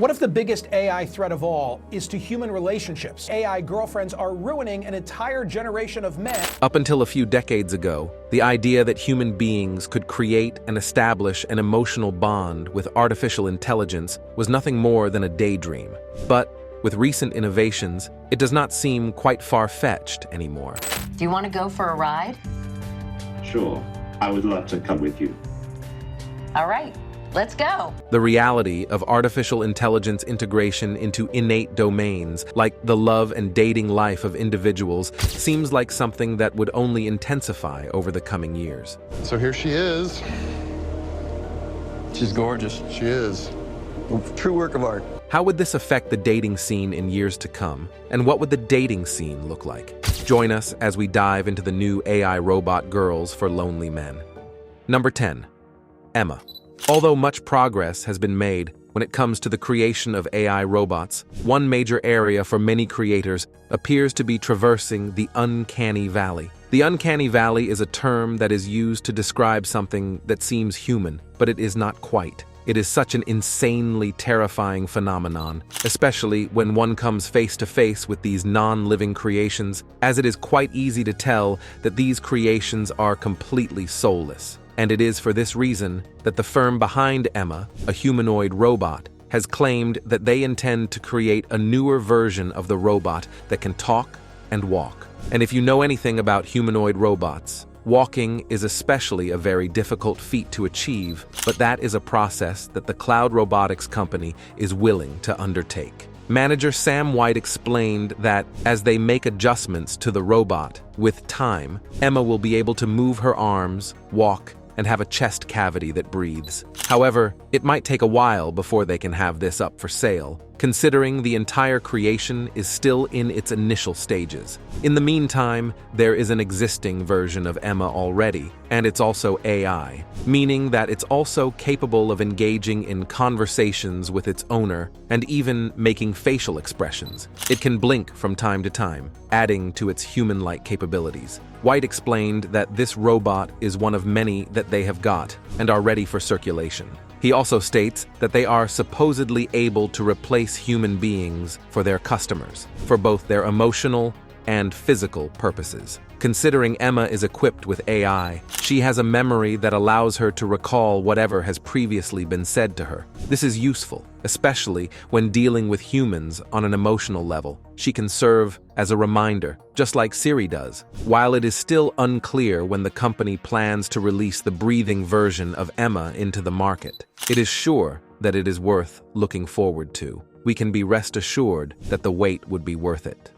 What if the biggest AI threat of all is to human relationships? AI girlfriends are ruining an entire generation of men. Up until a few decades ago, the idea that human beings could create and establish an emotional bond with artificial intelligence was nothing more than a daydream. But with recent innovations, it does not seem quite far-fetched anymore. Do you want to go for a ride? Sure, I would love to come with you. All right, let's go. The reality of artificial intelligence integration into innate domains, like the love and dating life of individuals, seems like something that would only intensify over the coming years. So here she is. She's gorgeous. She is. A true work of art. How would this affect the dating scene in years to come? And what would the dating scene look like? Join us as we dive into the new AI robot girls for lonely men. Number 10. Emma. Although much progress has been made when it comes to the creation of AI robots, one major area for many creators appears to be traversing the uncanny valley. The uncanny valley is a term that is used to describe something that seems human, but it is not quite. It is such an insanely terrifying phenomenon, especially when one comes face to face with these non-living creations, as it is quite easy to tell that these creations are completely soulless. And it is for this reason that the firm behind Emma, a humanoid robot, has claimed that they intend to create a newer version of the robot that can talk and walk. And if you know anything about humanoid robots, walking is especially a very difficult feat to achieve, but that is a process that the cloud robotics company is willing to undertake. Manager Sam White explained that as they make adjustments to the robot, with time, Emma will be able to move her arms, walk, and have a chest cavity that breathes. However, it might take a while before they can have this up for sale, considering the entire creation is still in its initial stages. In the meantime, there is an existing version of Emma already, and it's also AI, meaning that it's also capable of engaging in conversations with its owner and even making facial expressions. It can blink from time to time, adding to its human-like capabilities. White explained that this robot is one of many that they have got and are ready for circulation. He also states that they are supposedly able to replace human beings for their customers, for both their emotional and physical purposes. Considering Emma is equipped with AI, she has a memory that allows her to recall whatever has previously been said to her. This is useful, especially when dealing with humans on an emotional level. She can serve as a reminder, just like Siri does. While it is still unclear when the company plans to release the breathing version of Emma into the market, it is sure that it is worth looking forward to. We can be rest assured that the wait would be worth it.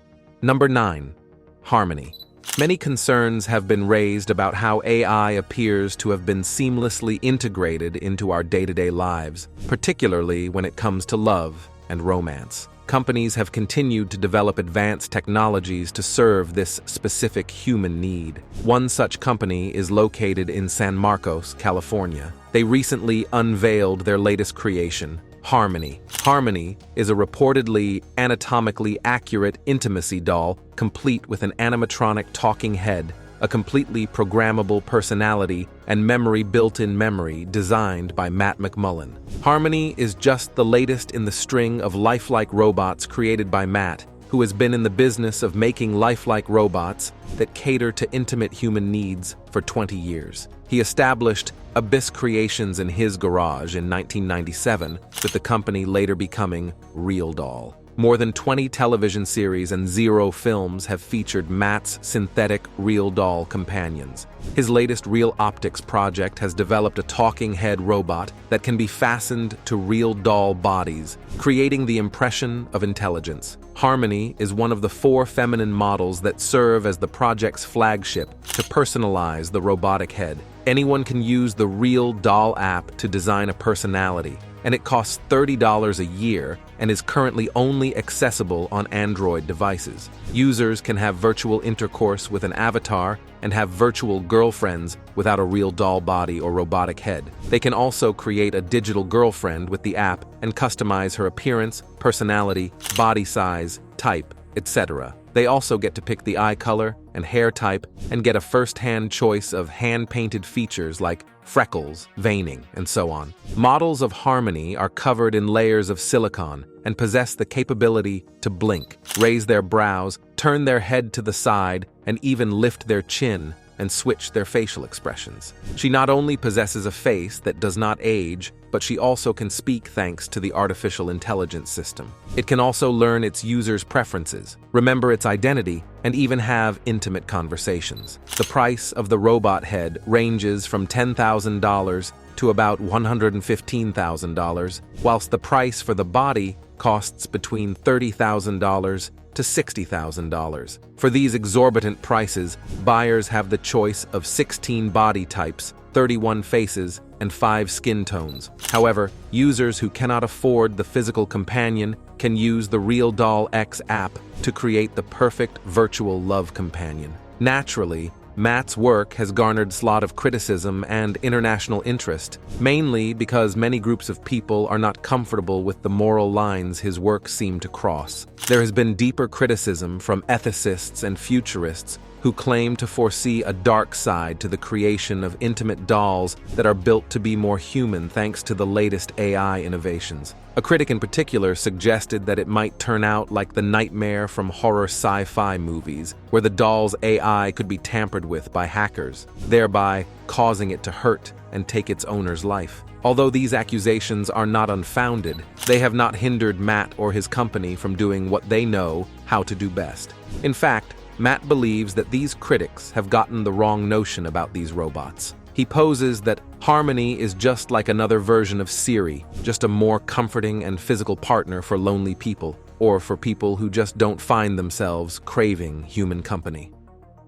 Number 9. Harmony. Many concerns have been raised about how AI appears to have been seamlessly integrated into our day-to-day lives, particularly when it comes to love and romance. Companies have continued to develop advanced technologies to serve this specific human need. One such company is located in San Marcos, California. They recently unveiled their latest creation, Harmony. Harmony is a reportedly anatomically accurate intimacy doll, complete with an animatronic talking head, a completely programmable personality, and memory built-in memory designed by Matt McMullen. Harmony is just the latest in the string of lifelike robots created by Matt, who has been in the business of making lifelike robots that cater to intimate human needs for 20 years. He established Abyss Creations in his garage in 1997, with the company later becoming Real Doll. More than 20 television series and 0 films have featured Matt's synthetic Real Doll companions. His latest Real Optics project has developed a talking head robot that can be fastened to real doll bodies, creating the impression of intelligence. Harmony is one of the 4 feminine models that serve as the project's flagship to personalize the robotic head. Anyone can use the Real Doll app to design a personality, and it costs $30 a year and is currently only accessible on Android devices. Users can have virtual intercourse with an avatar and have virtual girlfriends without a real doll body or robotic head. They can also create a digital girlfriend with the app and customize her appearance, personality, body size, type, etc. They also get to pick the eye color and hair type and get a first-hand choice of hand-painted features like freckles, veining, and so on. Models of Harmony are covered in layers of silicone and possess the capability to blink, raise their brows, turn their head to the side, and even lift their chin and switch their facial expressions. She not only possesses a face that does not age, but she also can speak thanks to the artificial intelligence system. It can also learn its users' preferences, remember its identity, and even have intimate conversations. The price of the robot head ranges from $10,000 to about $115,000, whilst the price for the body costs between $30,000 to $60,000. For these exorbitant prices, buyers have the choice of 16 body types, 31 faces, and 5 skin tones. However, users who cannot afford the physical companion can use the Real Doll X app to create the perfect virtual love companion. Naturally, Matt's work has garnered a lot of criticism and international interest, mainly because many groups of people are not comfortable with the moral lines his work seemed to cross. There has been deeper criticism from ethicists and futurists who claim to foresee a dark side to the creation of intimate dolls that are built to be more human thanks to the latest AI innovations. A critic in particular suggested that it might turn out like the nightmare from horror sci-fi movies, where the doll's AI could be tampered with by hackers, thereby causing it to hurt and take its owner's life. Although these accusations are not unfounded, they have not hindered Matt or his company from doing what they know how to do best. In fact, Matt believes that these critics have gotten the wrong notion about these robots. He poses that Harmony is just like another version of Siri, just a more comforting and physical partner for lonely people, or for people who just don't find themselves craving human company.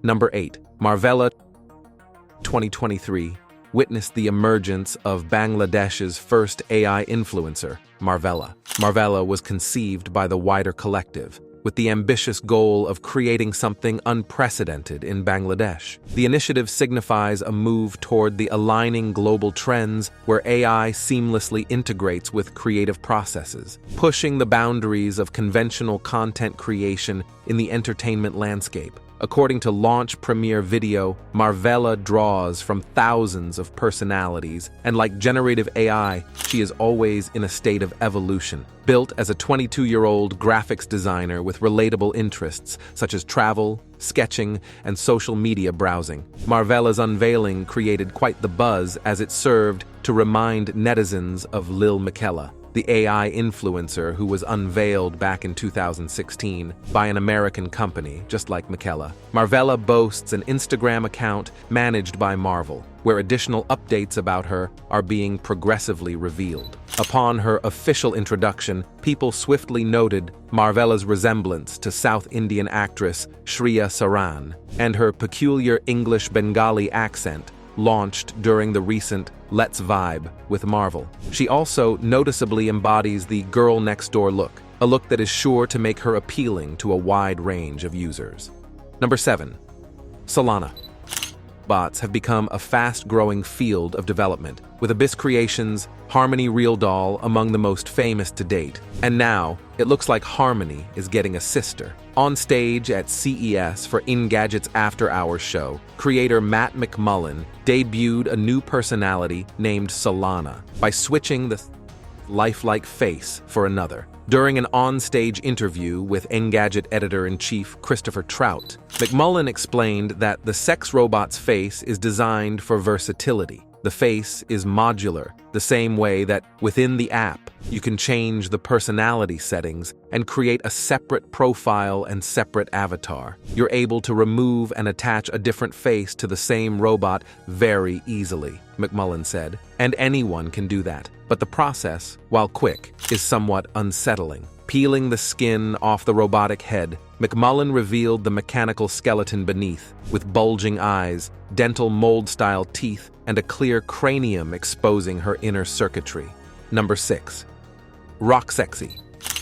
Number 8. Marvella 2023 witnessed the emergence of Bangladesh's first AI influencer, Marvella. Marvella was conceived by the wider collective, with the ambitious goal of creating something unprecedented in Bangladesh. The initiative signifies a move toward the aligning global trends where AI seamlessly integrates with creative processes, pushing the boundaries of conventional content creation in the entertainment landscape. According to Launch Premiere Video, Marvella draws from thousands of personalities, and like generative AI, she is always in a state of evolution. Built as a 22-year-old graphics designer with relatable interests such as travel, sketching, and social media browsing, Marvella's unveiling created quite the buzz as it served to remind netizens of Lil Miquela, the AI influencer who was unveiled back in 2016 by an American company, just like Miquela. Marvella boasts an Instagram account managed by Marvel, where additional updates about her are being progressively revealed. Upon her official introduction, people swiftly noted Marvella's resemblance to South Indian actress Shreya Saran, and her peculiar English Bengali accent launched during the recent Let's Vibe with Marvel. She also noticeably embodies the girl next door look, a look that is sure to make her appealing to a wide range of users. Number 7. Solana. Bots have become a fast-growing field of development, with Abyss Creations' Harmony Real Doll among the most famous to date. And now, it looks like Harmony is getting a sister. On stage at CES for Engadget's After Hours show, creator Matt McMullen debuted a new personality named Solana by switching the lifelike face for another. During an on-stage interview with Engadget editor-in-chief Christopher Trout, McMullen explained that the sex robot's face is designed for versatility. The face is modular, the same way that within the app, you can change the personality settings and create a separate profile and separate avatar. You're able to remove and attach a different face to the same robot very easily, McMullen said, and anyone can do that. But the process, while quick, is somewhat unsettling. Peeling the skin off the robotic head, McMullen revealed the mechanical skeleton beneath, with bulging eyes, dental mold-style teeth, and a clear cranium exposing her inner circuitry. Number 6. Rock Sexy.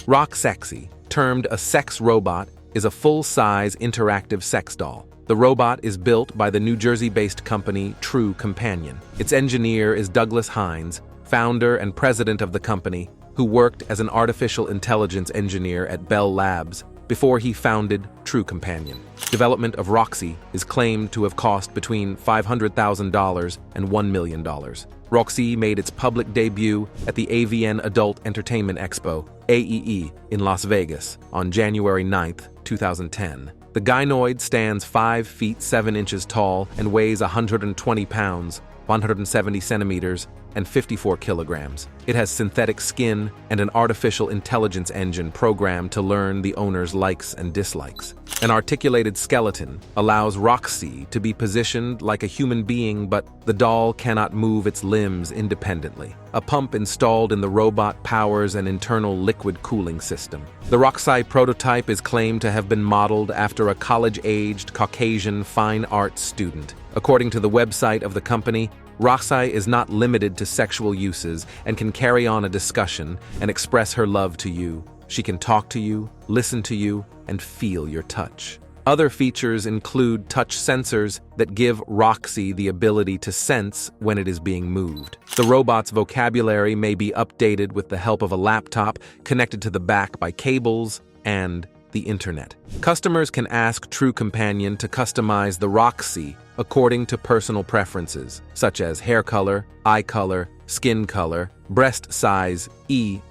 Rock Sexy, termed a sex robot, is a full-size interactive sex doll. The robot is built by the New Jersey-based company True Companion. Its engineer is Douglas Hines, founder and president of the company, who worked as an artificial intelligence engineer at Bell Labs before he founded True Companion. Development of Roxy is claimed to have cost between $500,000 and $1 million. Roxy made its public debut at the AVN Adult Entertainment Expo, AEE, in Las Vegas on January 9, 2010. The gynoid stands 5 feet 7 inches tall and weighs 120 pounds, 170 centimeters, and 54 kilograms. It has synthetic skin and an artificial intelligence engine programmed to learn the owner's likes and dislikes. An articulated skeleton allows Roxy to be positioned like a human being, but the doll cannot move its limbs independently. A pump installed in the robot powers an internal liquid cooling system. The Roxy prototype is claimed to have been modeled after a college-aged Caucasian fine arts student. According to the website of the company, Roxy is not limited to sexual uses and can carry on a discussion and express her love to you. She can talk to you, listen to you, and feel your touch. Other features include touch sensors that give Roxy the ability to sense when it is being moved. The robot's vocabulary may be updated with the help of a laptop connected to the back by cables and the internet. Customers can ask True Companion to customize the Roxy according to personal preferences, such as hair color, eye color, skin color, breast size,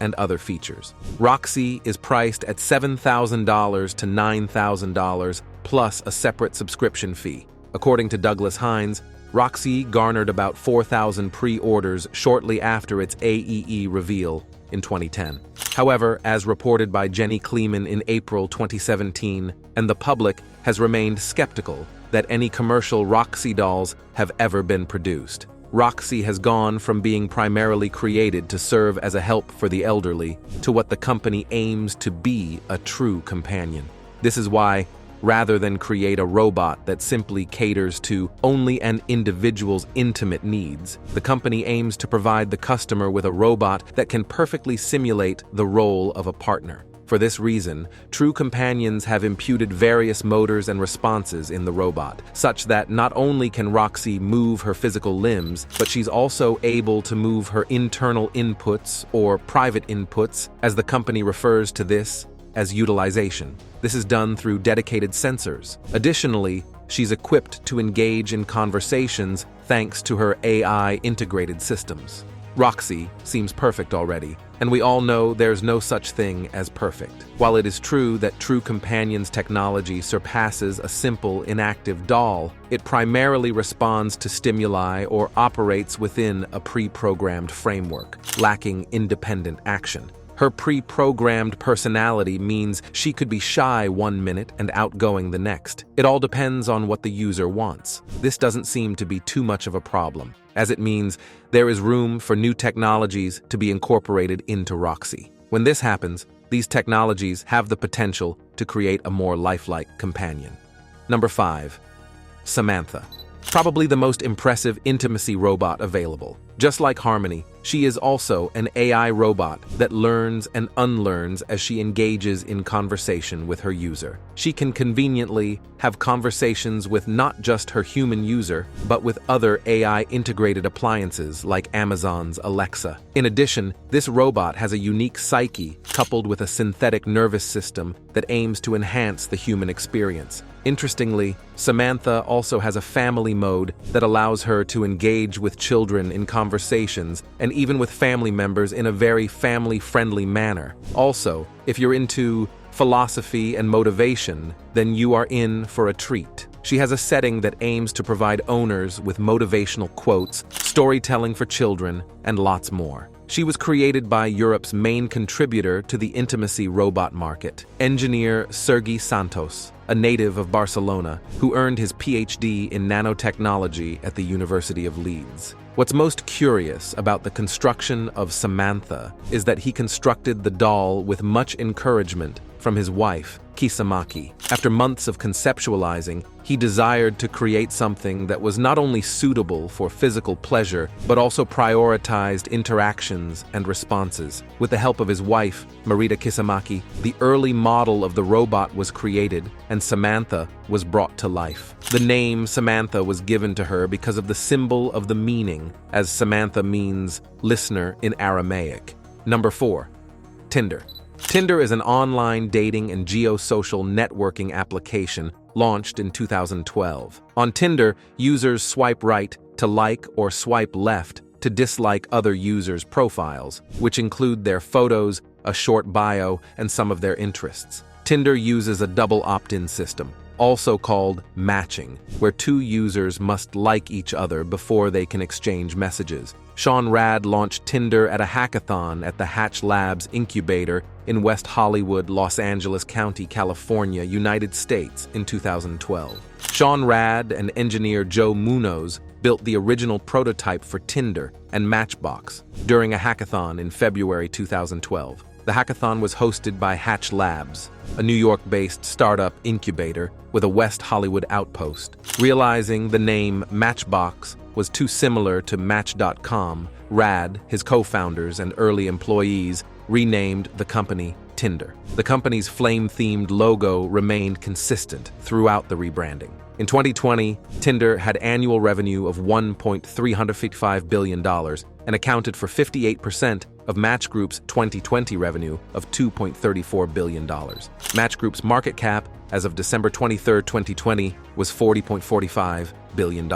and other features. Roxy is priced at $7,000 to $9,000 plus a separate subscription fee. According to Douglas Hines, Roxy garnered about 4,000 pre-orders shortly after its AEE reveal in 2010. However, as reported by Jenny Kleeman in April 2017, and the public has remained skeptical that any commercial Roxy dolls have ever been produced. Roxy has gone from being primarily created to serve as a help for the elderly to what the company aims to be a true companion. This is why, rather than create a robot that simply caters to only an individual's intimate needs, the company aims to provide the customer with a robot that can perfectly simulate the role of a partner. For this reason, True Companions have imputed various motors and responses in the robot, such that not only can Roxy move her physical limbs, but she's also able to move her internal inputs, or private inputs, as the company refers to this as utilization. This is done through dedicated sensors. Additionally, she's equipped to engage in conversations thanks to her AI integrated systems. Roxy seems perfect already, and we all know there's no such thing as perfect. While it is true that True Companion's technology surpasses a simple, inactive doll, it primarily responds to stimuli or operates within a pre-programmed framework, lacking independent action. Her pre-programmed personality means she could be shy one minute and outgoing the next. It all depends on what the user wants. This doesn't seem to be too much of a problem, as it means there is room for new technologies to be incorporated into Roxy. When this happens, these technologies have the potential to create a more lifelike companion. Number 5. Samantha. Probably the most impressive intimacy robot available. Just like Harmony, she is also an AI robot that learns and unlearns as she engages in conversation with her user. She can conveniently have conversations with not just her human user, but with other AI-integrated appliances like Amazon's Alexa. In addition, this robot has a unique psyche coupled with a synthetic nervous system that aims to enhance the human experience. Interestingly, Samantha also has a family mode that allows her to engage with children in conversations and even with family members in a very family-friendly manner. Also, if you're into philosophy and motivation, then you are in for a treat. She has a setting that aims to provide owners with motivational quotes, storytelling for children, and lots more. She was created by Europe's main contributor to the intimacy robot market, engineer Sergi Santos, a native of Barcelona, who earned his PhD in nanotechnology at the University of Leeds. What's most curious about the construction of Samantha is that he constructed the doll with much encouragement from his wife, Kisamaki. After months of conceptualizing, he desired to create something that was not only suitable for physical pleasure, but also prioritized interactions and responses. With the help of his wife, Marita Kisamaki, the early model of the robot was created, and Samantha was brought to life. The name Samantha was given to her because of the symbol of the meaning, as Samantha means listener in Aramaic. Number 4. Tinder. Tinder is an online dating and geosocial networking application launched in 2012. On Tinder, users swipe right to like or swipe left to dislike other users' profiles, which include their photos, a short bio, and some of their interests. Tinder uses a double opt-in system, also called matching, where two users must like each other before they can exchange messages. Sean Rad launched Tinder at a hackathon at the Hatch Labs incubator in West Hollywood, Los Angeles County, California, United States in 2012. Sean Rad and engineer Joe Munoz built the original prototype for Tinder and Matchbox during a hackathon in February 2012. The hackathon was hosted by Hatch Labs, a New York-based startup incubator with a West Hollywood outpost. Realizing the name Matchbox was too similar to Match.com, Rad, his co-founders, and early employees renamed the company Tinder. The company's flame-themed logo remained consistent throughout the rebranding. In 2020, Tinder had annual revenue of $1.355 billion and accounted for 58% of Match Group's 2020 revenue of $2.34 billion. Match Group's market cap as of December 23, 2020, was $40.45 billion.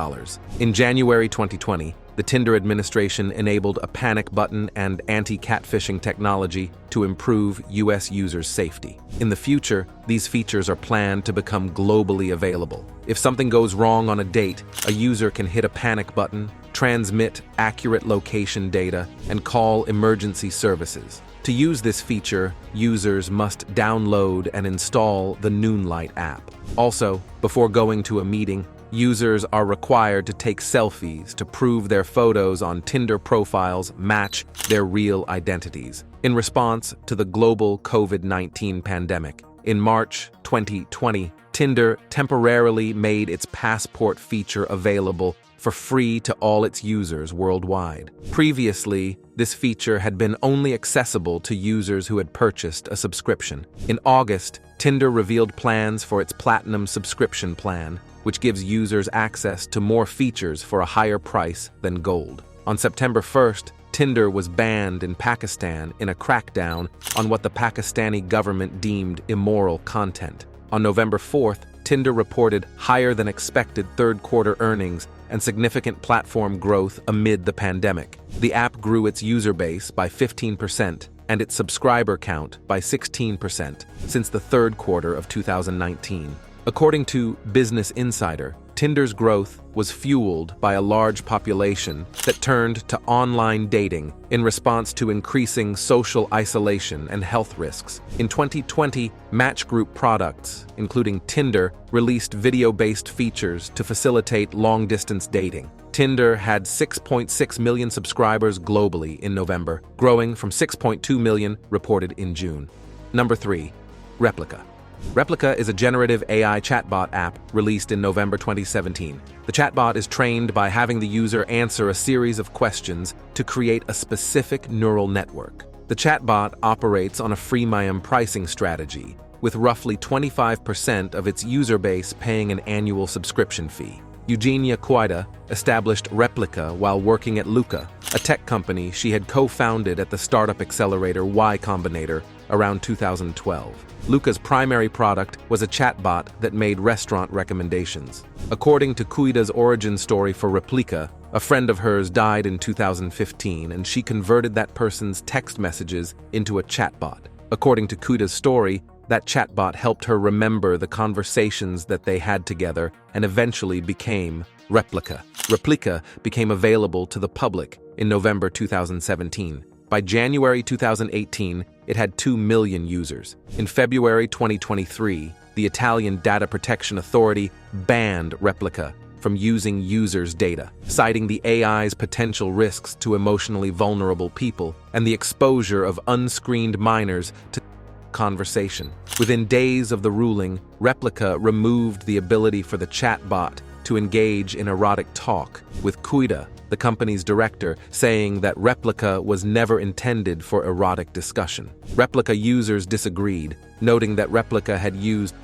In January 2020, the Tinder administration enabled a panic button and anti-catfishing technology to improve U.S. users' safety. In the future, these features are planned to become globally available. If something goes wrong on a date, a user can hit a panic button, transmit accurate location data, and call emergency services. To use this feature, users must download and install the Noonlight app. Also, before going to a meeting, users are required to take selfies to prove their photos on Tinder profiles match their real identities. In response to the global COVID-19 pandemic, in March 2020, Tinder temporarily made its passport feature available for free to all its users worldwide. Previously, this feature had been only accessible to users who had purchased a subscription. In August, Tinder revealed plans for its Platinum subscription plan, which gives users access to more features for a higher price than Gold. On September 1st, Tinder was banned in Pakistan in a crackdown on what the Pakistani government deemed immoral content. On November 4th, Tinder reported higher-than-expected third-quarter earnings and significant platform growth amid the pandemic. The app grew its user base by 15% and its subscriber count by 16% since the third quarter of 2019. According to Business Insider, Tinder's growth was fueled by a large population that turned to online dating in response to increasing social isolation and health risks. In 2020, Match Group products, including Tinder, released video-based features to facilitate long-distance dating. Tinder had 6.6 million subscribers globally in November, growing from 6.2 million reported in June. Number 3. Replika. Replika is a generative AI chatbot app released in November 2017. The chatbot is trained by having the user answer a series of questions to create a specific neural network. The chatbot operates on a freemium pricing strategy, with roughly 25% of its user base paying an annual subscription fee. Eugenia Cuida established Replika while working at Luca, a tech company she had co-founded at the startup accelerator Y Combinator around 2012. Luca's primary product was a chatbot that made restaurant recommendations. According to Cuida's origin story for Replika, a friend of hers died in 2015 and she converted that person's text messages into a chatbot. According to Cuida's story, that chatbot helped her remember the conversations that they had together and eventually became Replika. Replika became available to the public in November 2017. By January 2018, it had 2 million users. In February 2023, the Italian Data Protection Authority banned Replika from using users' data, citing the AI's potential risks to emotionally vulnerable people and the exposure of unscreened minors to conversation. Within days of the ruling, Replika removed the ability for the chatbot to engage in erotic talk, with Cuida, the company's director, saying that Replika was never intended for erotic discussion. Replika users disagreed, noting that Replika had used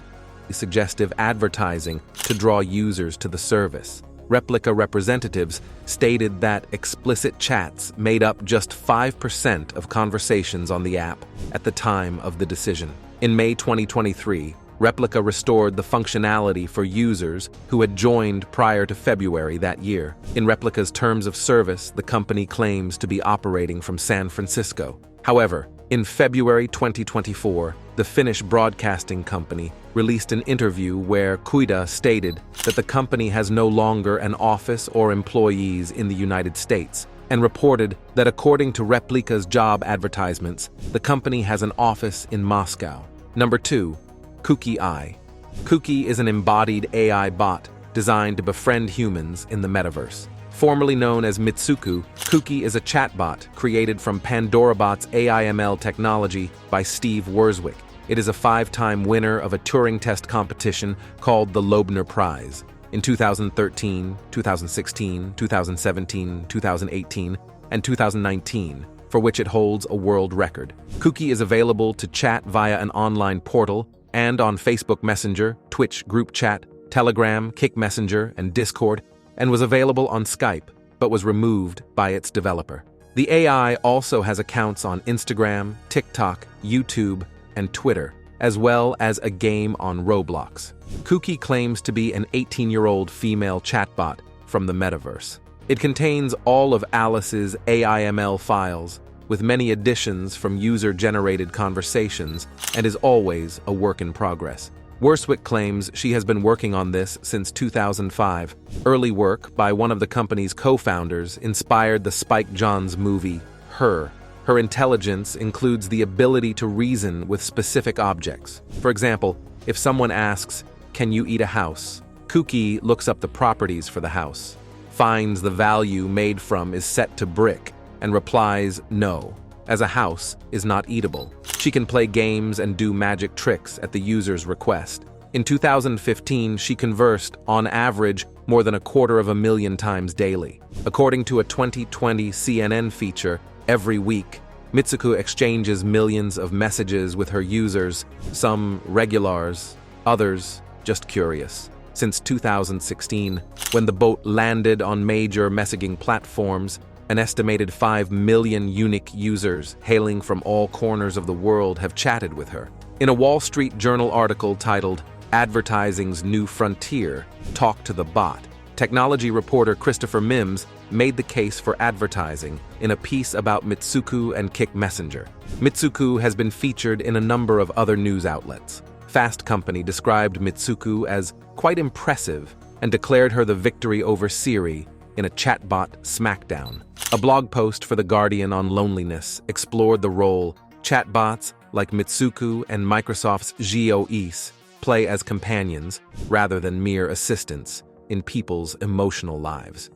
suggestive advertising to draw users to the service. Replica representatives stated that explicit chats made up just 5% of conversations on the app at the time of the decision. In May 2023, Replica restored the functionality for users who had joined prior to February that year. In Replica's terms of service, the company claims to be operating from San Francisco. However, in February 2024, the Finnish broadcasting company released an interview where Kuida stated that the company has no longer an office or employees in the United States, and reported that according to Replica's job advertisements, the company has an office in Moscow. Number 2. Cookie Eye. Cookie is an embodied AI bot designed to befriend humans in the metaverse. Formerly known as Mitsuku, Cookie is a chatbot created from PandoraBot's AI/ML technology by Steve Wurzwick. It is a 5-time winner of a Turing test competition called the Loebner Prize in 2013, 2016, 2017, 2018, and 2019, for which it holds a world record. Cookie is available to chat via an online portal and on Facebook Messenger, Twitch Group Chat, Telegram, Kick Messenger, and Discord, and was available on Skype, but was removed by its developer. The AI also has accounts on Instagram, TikTok, YouTube, and Twitter, as well as a game on Roblox. Cookie claims to be an 18-year-old female chatbot from the metaverse. It contains all of Alice's AI/ML files, with many additions from user-generated conversations, and is always a work in progress. Wurzwick claims she has been working on this since 2005. Early work by one of the company's co-founders inspired the Spike Jonze movie, Her. Her intelligence includes the ability to reason with specific objects. For example, if someone asks, "Can you eat a house?" Cookie looks up the properties for the house, finds the value made from is set to brick, and replies no, as a house is not eatable. She can play games and do magic tricks at the user's request. In 2015, she conversed, on average, more than 250,000 times daily. According to a 2020 CNN feature, every week, Mitsuku exchanges millions of messages with her users, some regulars, others just curious. Since 2016, when the boat landed on major messaging platforms, an estimated 5 million unique users hailing from all corners of the world have chatted with her. In a Wall Street Journal article titled "Advertising's New Frontier, Talk to the Bot," technology reporter Christopher Mims made the case for advertising in a piece about Mitsuku and Kick Messenger. Mitsuku has been featured in a number of other news outlets. Fast Company described Mitsuku as quite impressive and declared her the victory over Siri in a chatbot smackdown. A blog post for The Guardian on loneliness explored the role chatbots like Mitsuku and Microsoft's GeoEase play as companions rather than mere assistants in people's emotional lives.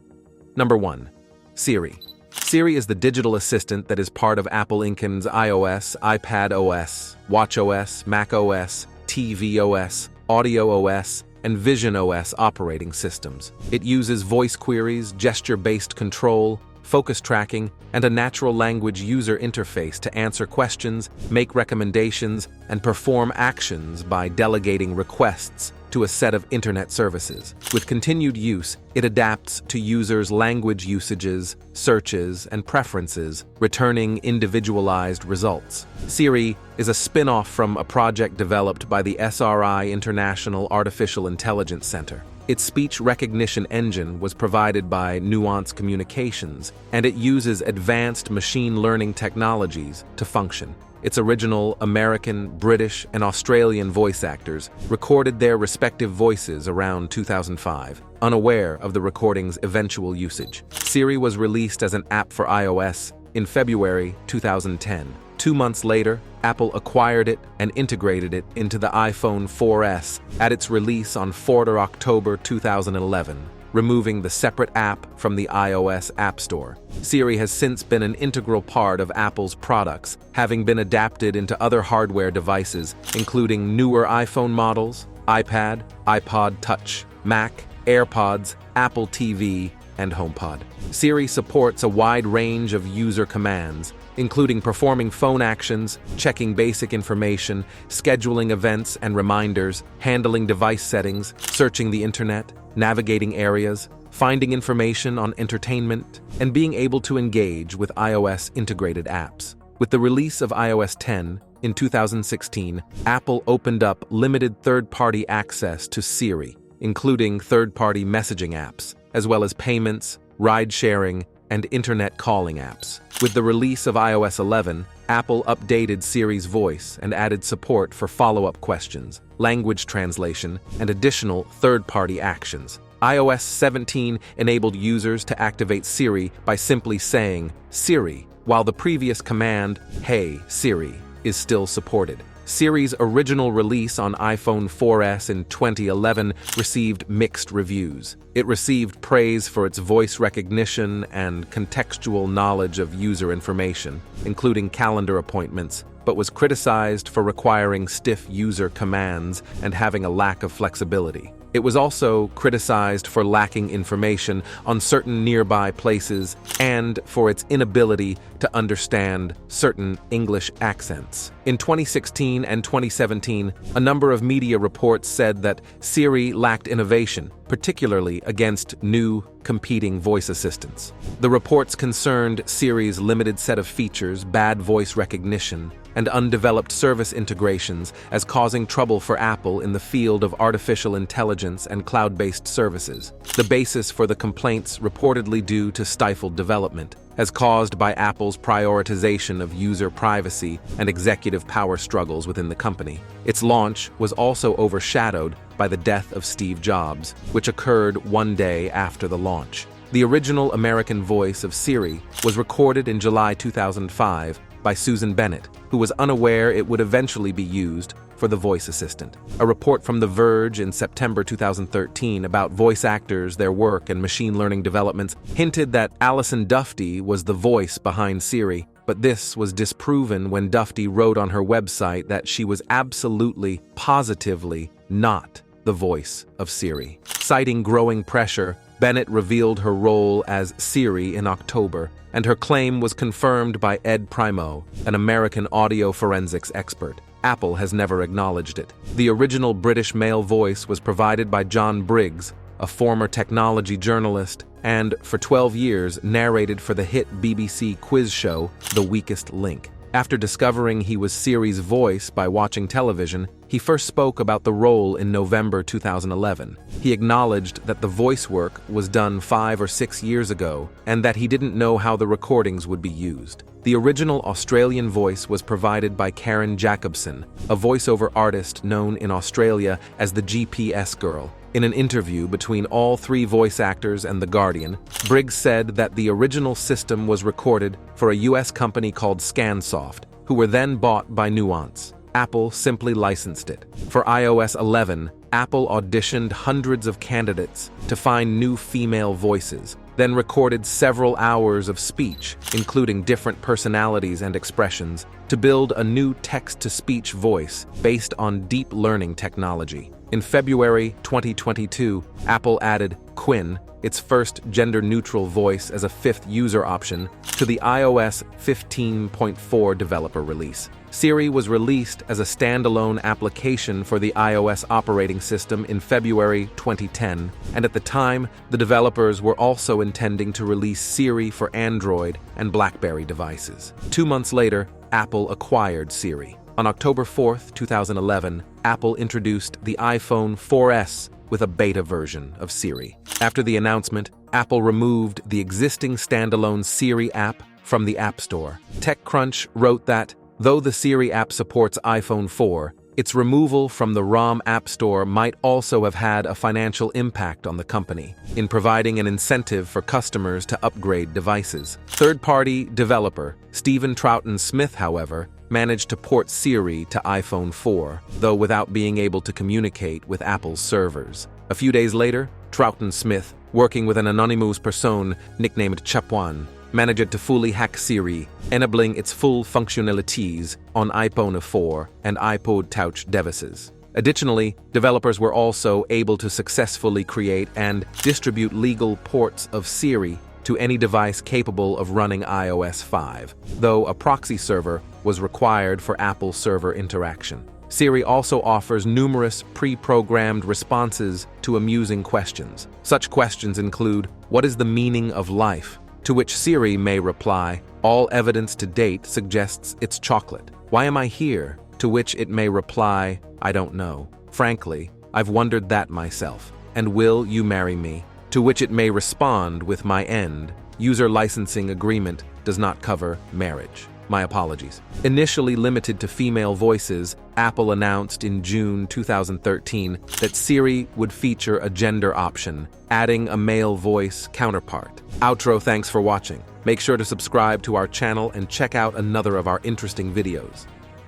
Number 1. Siri. Siri is the digital assistant that is part of Apple Inc.'s iOS, iPad OS, watchOS, macOS, tvOS, AudioOS, and visionOS operating systems. It uses voice queries, gesture-based control, focus tracking, and a natural language user interface to answer questions, make recommendations, and perform actions by delegating requests to a set of internet services. With continued use, it adapts to users' language usages, searches, and preferences, returning individualized results. Siri is a spin-off from a project developed by the SRI International Artificial Intelligence Center. Its speech recognition engine was provided by Nuance Communications, and it uses advanced machine learning technologies to function. Its original American, British, and Australian voice actors recorded their respective voices around 2005, unaware of the recording's eventual usage. Siri was released as an app for iOS in February 2010. 2 months later, Apple acquired it and integrated it into the iPhone 4S at its release on 4 October 2011, removing the separate app from the iOS App Store. Siri has since been an integral part of Apple's products, having been adapted into other hardware devices, including newer iPhone models, iPad, iPod Touch, Mac, AirPods, Apple TV, and HomePod. Siri supports a wide range of user commands, including performing phone actions, checking basic information, scheduling events and reminders, handling device settings, searching the internet, navigating areas, finding information on entertainment, and being able to engage with iOS integrated apps. With the release of iOS 10 in 2016, Apple opened up limited third-party access to Siri, including third-party messaging apps, as well as payments, ride-sharing, and internet calling apps. With the release of iOS 11, Apple updated Siri's voice and added support for follow-up questions, language translation, and additional third-party actions. iOS 17 enabled users to activate Siri by simply saying, "Siri," while the previous command, "Hey, Siri," is still supported. Siri's original release on iPhone 4S in 2011 received mixed reviews. It received praise for its voice recognition and contextual knowledge of user information, including calendar appointments, but was criticized for requiring stiff user commands and having a lack of flexibility. It was also criticized for lacking information on certain nearby places and for its inability to understand certain English accents. In 2016 and 2017, a number of media reports said that Siri lacked innovation, particularly against new, competing voice assistants. The reports concerned Siri's limited set of features, bad voice recognition, and undeveloped service integrations as causing trouble for Apple in the field of artificial intelligence and cloud-based services. The basis for the complaints, reportedly due to stifled development, as caused by Apple's prioritization of user privacy and executive power struggles within the company. Its launch was also overshadowed by the death of Steve Jobs, which occurred one day after the launch. The original American voice of Siri was recorded in July 2005 by Susan Bennett, who was unaware it would eventually be used for the voice assistant. A report from The Verge in September 2013 about voice actors, their work, and machine learning developments hinted that Alison Dufty was the voice behind Siri, but this was disproven when Dufty wrote on her website that she was absolutely, positively not the voice of Siri. Citing growing pressure, Bennett revealed her role as Siri in October, and her claim was confirmed by Ed Primo, an American audio forensics expert. Apple has never acknowledged it. The original British male voice was provided by John Briggs, a former technology journalist, and for 12 years narrated for the hit BBC quiz show The Weakest Link. After discovering he was Siri's voice by watching television, he first spoke about the role in November 2011. He acknowledged that the voice work was done 5 or 6 years ago and that he didn't know how the recordings would be used. The original Australian voice was provided by Karen Jacobson, a voiceover artist known in Australia as the GPS Girl. In an interview between all 3 voice actors and The Guardian, Briggs said that the original system was recorded for a US company called Scansoft, who were then bought by Nuance. Apple simply licensed it. For iOS 11, Apple auditioned hundreds of candidates to find new female voices, then recorded several hours of speech, including different personalities and expressions, to build a new text-to-speech voice based on deep learning technology. In February 2022, Apple added Quinn, its first gender-neutral voice, as a 5th user option to the iOS 15.4 developer release. Siri was released as a standalone application for the iOS operating system in February 2010, and at the time, the developers were also intending to release Siri for Android and BlackBerry devices. 2 months later, Apple acquired Siri. On October 4, 2011, Apple introduced the iPhone 4S with a beta version of Siri. After the announcement, Apple removed the existing standalone Siri app from the App Store. TechCrunch wrote that, though the Siri app supports iPhone 4, its removal from the ROM App Store might also have had a financial impact on the company, in providing an incentive for customers to upgrade devices. Third-party developer Stephen Troughton Smith, however, managed to port Siri to iPhone 4, though without being able to communicate with Apple's servers. A few days later, Troughton Smith, working with an anonymous person nicknamed Chapuan, managed to fully hack Siri, enabling its full functionalities on iPhone 4 and iPod Touch devices. Additionally, developers were also able to successfully create and distribute legal ports of Siri to any device capable of running iOS 5, though a proxy server was required for Apple server interaction. Siri also offers numerous pre-programmed responses to amusing questions. Such questions include, "What is the meaning of life?" To which Siri may reply, "All evidence to date suggests it's chocolate." "Why am I here?" To which it may reply, "I don't know. Frankly, I've wondered that myself." "And will you marry me?" To which it may respond with my end, "User licensing agreement does not cover marriage. My apologies." Initially limited to female voices, Apple announced in June 2013 that Siri would feature a gender option, adding a male voice counterpart. Outro, thanks for watching. Make sure to subscribe to our channel and check out another of our interesting videos.